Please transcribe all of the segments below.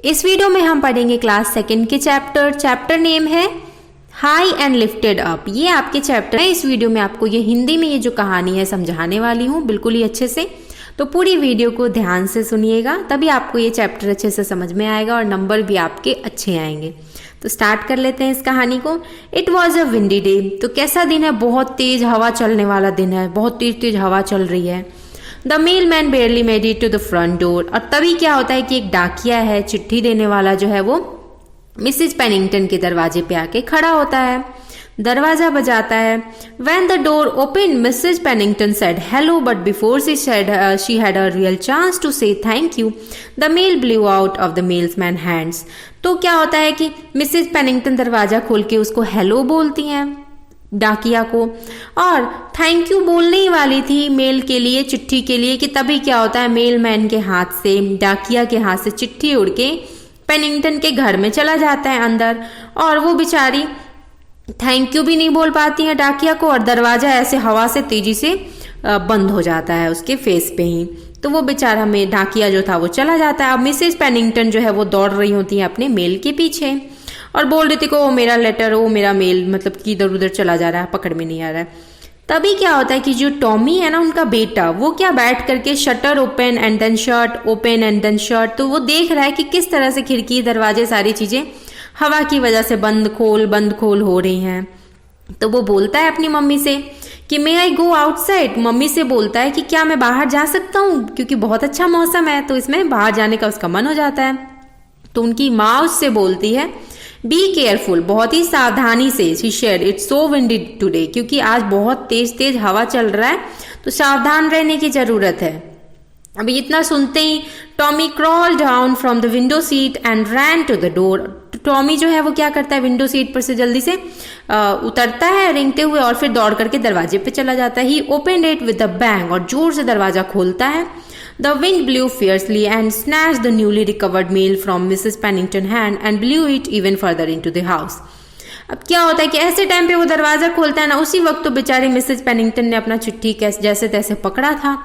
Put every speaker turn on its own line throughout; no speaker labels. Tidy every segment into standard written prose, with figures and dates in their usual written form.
इस वीडियो में हम पढ़ेंगे क्लास सेकंड के चैप्टर नेम है हाई एंड लिफ्टेड अप। ये आपके चैप्टर है। इस वीडियो में आपको ये हिंदी में ये जो कहानी है समझाने वाली हूँ बिल्कुल ही अच्छे से, तो पूरी वीडियो को ध्यान से सुनिएगा, तभी आपको ये चैप्टर अच्छे से समझ में आएगा और नंबर भी आपके अच्छे आएंगे। तो स्टार्ट कर लेते हैं इस कहानी को। It was a windy day. तो कैसा दिन है? बहुत तेज हवा चलने वाला दिन है, बहुत तेज हवा चल रही है। The mailman barely made it to the front door. और तभी क्या होता है कि एक डाकिया है, चिट्ठी देने वाला जो है वो मिसेज पेनिंगटन के दरवाजे पे आके खड़ा होता है, दरवाजा बजाता है। When the door opened, Mrs. Pennington said hello, but before she had a real chance to say thank you, the mail blew out of the mailman's hands. तो क्या होता है कि मिसेज पेनिंगटन दरवाजा खोल के उसको हेलो बोलती हैं डाकिया को, और थैंक यू बोलने ही वाली थी मेल के लिए, चिट्ठी के लिए, कि तभी क्या होता है मेलमैन के हाथ से, डाकिया के हाथ से चिट्ठी उड़ के पेनिंगटन के घर में चला जाता है अंदर, और वो बेचारी थैंक यू भी नहीं बोल पाती है डाकिया को, और दरवाजा ऐसे हवा से तेजी से बंद हो जाता है उसके फेस पे ही। तो वो बेचारा में डाकिया जो था वो चला जाता है। अब मिसेज पेनिंगटन जो है वो दौड़ रही होती है अपने मेल के पीछे और बोल रही थी कि वो मेरा लेटर, वो मेरा मेल, मतलब कि इधर उधर चला जा रहा है, पकड़ में नहीं आ रहा है। तभी क्या होता है कि जो टॉमी है ना, उनका बेटा, वो क्या बैठ करके shutter open and then shut, open and then shut, तो वो देख रहा है कि किस तरह से खिड़की दरवाजे सारी चीजें हवा की वजह से बंद खोल हो रही हैं। तो वो बोलता है अपनी मम्मी से कि मे आई गो आउटसाइड। मम्मी से बोलता है कि क्या मैं बाहर जा सकता हूँ, क्योंकि बहुत अच्छा मौसम है, तो इसमें बाहर जाने का उसका मन हो जाता है। तो उनकी माँ उससे बोलती है बी केयरफुल, बहुत ही सावधानी से। She said it's so windy today, क्योंकि आज बहुत तेज हवा चल रहा है, तो सावधान रहने की जरूरत है। अभी इतना सुनते ही Tommy crawl down from the window seat and ran to the door. Tommy जो है वो क्या करता है, विंडो सीट पर से जल्दी से उतरता है रेंगते हुए, और फिर दौड़ करके दरवाजे पे चला जाता है। He opened it with a bang, और जोर से दरवाजा खोलता है। The wind blew fiercely and snatched the newly recovered mail from Mrs Pennington hand and blew it even further into the house. अब क्या होता है कि ऐसे टाइम पे वो दरवाजा खोलता है ना, उसी वक्त तो बेचारे मिसेस पेनिंगटन ने अपना चिट्ठी जैसे तैसे पकड़ा था।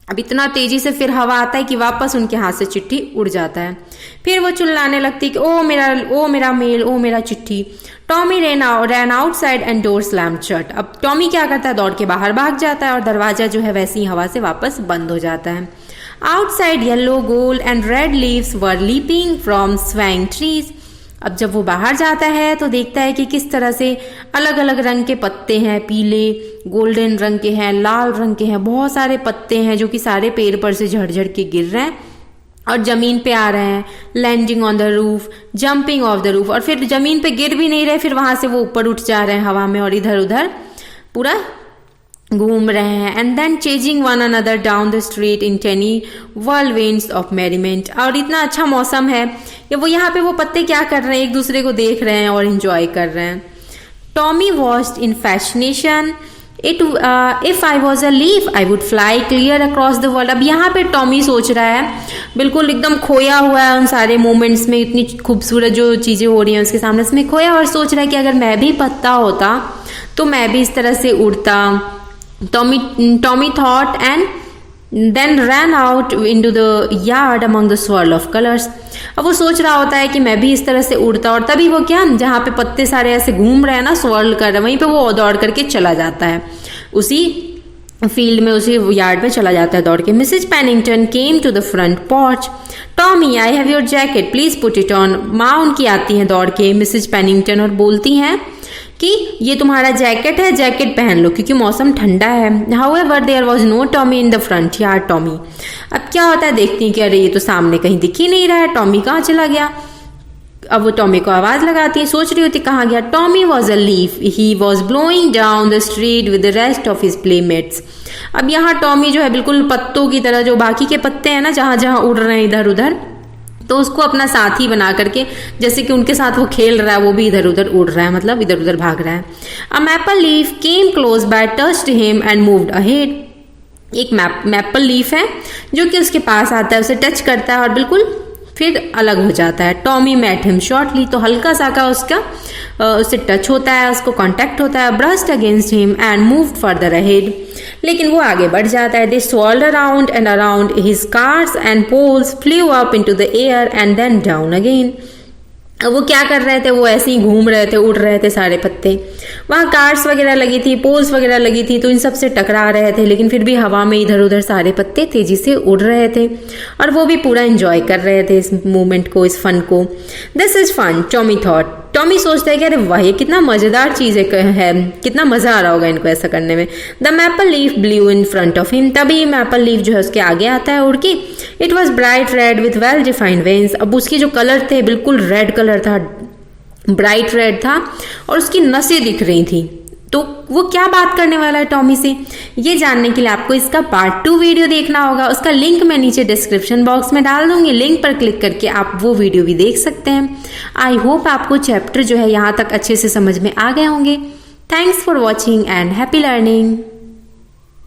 अब इतना तेजी से फिर हवा आता है कि वापस उनके हाथ से चिट्ठी उड़ जाता है। फिर वो चिल्लाने लगती कि ओ मेरा मेल, ओ मेरा चिट्ठी। Tommy ran outside and door slammed shut. अब टॉमी क्या करता है, दौड़ के बाहर भाग जाता है और दरवाजा जो है वैसी हवा से वापस बंद हो जाता है। Outside yellow, gold and red leaves were leaping from swing trees. अब जब वो बाहर जाता है तो देखता है कि किस तरह से अलग अलग रंग के पत्ते हैं, पीले, गोल्डन रंग के हैं, लाल रंग के हैं, बहुत सारे पत्ते हैं जो कि सारे पेड़ पर से झड़ के गिर रहे हैं और जमीन पे आ रहे हैं। Landing on the roof, jumping off the roof, और फिर जमीन पे गिर भी नहीं रहे, फिर वहां से वो ऊपर उठ जा रहे हैं हवा में और इधर उधर पूरा घूम रहे हैं। And then chasing one another down the street in tiny whirlwinds of merriment. और इतना अच्छा मौसम है कि वो यहाँ पे वो पत्ते क्या कर रहे हैं, एक दूसरे को देख रहे हैं और इंजॉय कर रहे हैं। Tommy watched in fascination if I was a leaf I would fly clear across the world. अब यहाँ पे टॉमी सोच रहा है, बिल्कुल एकदम खोया हुआ है उन सारे मोमेंट्स में, इतनी खूबसूरत जो चीजें हो रही हैं उसके सामने, इसमें खोया, और सोच रहा है कि अगर मैं भी पत्ता होता तो मैं भी इस तरह से उड़ता। Tommy thought and then ran out into the yard among the swirl of colors. अब वो सोच रहा होता है कि मैं भी इस तरह से उड़ता, और तभी वो क्या, जहाँ पे पत्ते सारे ऐसे घूम रहे हैं ना, swirl कर रहे हैं, वहीं पे वो दौड़ करके चला जाता है, उसी फील्ड में, उसी यार्ड में चला जाता है दौड़ के। Mrs Pennington came to the front porch. Tommy I have your jacket please put it on. माँ उनकी आती है दौड़ के, मिसेज पेनिंगटन, और बोलती हैं कि ये तुम्हारा जैकेट है, जैकेट पहन लो क्योंकि मौसम ठंडा है। However, there was no Tommy in the front yard, Tommy। अब क्या होता है, देखती हैं कि अरे ये तो सामने कहीं दिख ही नहीं रहा है, टॉमी कहाँ चला गया। अब वो टॉमी को आवाज लगाती है, सोच रही होती कहाँ गया। Tommy was a leaf, he was blowing down the street with the rest of his playmates. अब यहाँ टॉमी जो है बिल्कुल पत्तों की तरह, जो बाकी के पत्ते हैं ना जहां जहां उड़ रहे हैं इधर उधर, तो उसको अपना साथी बना करके, जैसे कि उनके साथ वो खेल रहा है, वो भी इधर उधर उड़ रहा है, मतलब इधर उधर भाग रहा है। A maple leaf came close by, touched him and moved ahead. एक मैपल लीफ है जो कि उसके पास आता है, उसे टच करता है और बिल्कुल फिर अलग हो जाता है। टॉमी मेट हिम शॉर्टली, तो हल्का सा का उसका उससे टच होता है, उसको कांटेक्ट होता है, burst against him and moved further ahead, लेकिन वो आगे बढ़ जाता है। दे swirled around and around his cars and poles flew up into the air and then down again. अब वो क्या कर रहे थे, वो ऐसे ही घूम रहे थे, उड़ रहे थे सारे पत्ते। वहाँ कार्स वगैरह लगी थी, पोल्स वगैरह लगी थी, तो इन सब से टकरा रहे थे, लेकिन फिर भी हवा में इधर उधर सारे पत्ते तेजी से उड़ रहे थे और वो भी पूरा एंजॉय कर रहे थे इस मूवमेंट को, इस फन को। This is fun, Tommy thought. Tommy सोचता है कि अरे वाह, ये कितना मजेदार चीज है, कितना मजा आ रहा होगा इनको ऐसा करने में। The maple leaf blue in front of him, तभी मैपल लीफ जो है उसके आगे आता है उड़ के। It was bright red with well defined veins, अब उसके जो कलर थे बिल्कुल रेड कलर था, ब्राइट रेड था और उसकी नसें दिख रही थी। तो वो क्या बात करने वाला है टॉमी से, ये जानने के लिए आपको इसका पार्ट 2 वीडियो देखना होगा। उसका लिंक मैं नीचे डिस्क्रिप्शन बॉक्स में डाल दूंगी, लिंक पर क्लिक करके आप वो वीडियो भी देख सकते हैं। आई होप आपको चैप्टर जो है यहाँ तक अच्छे से समझ में आ गए होंगे। Thanks for watching and happy learning.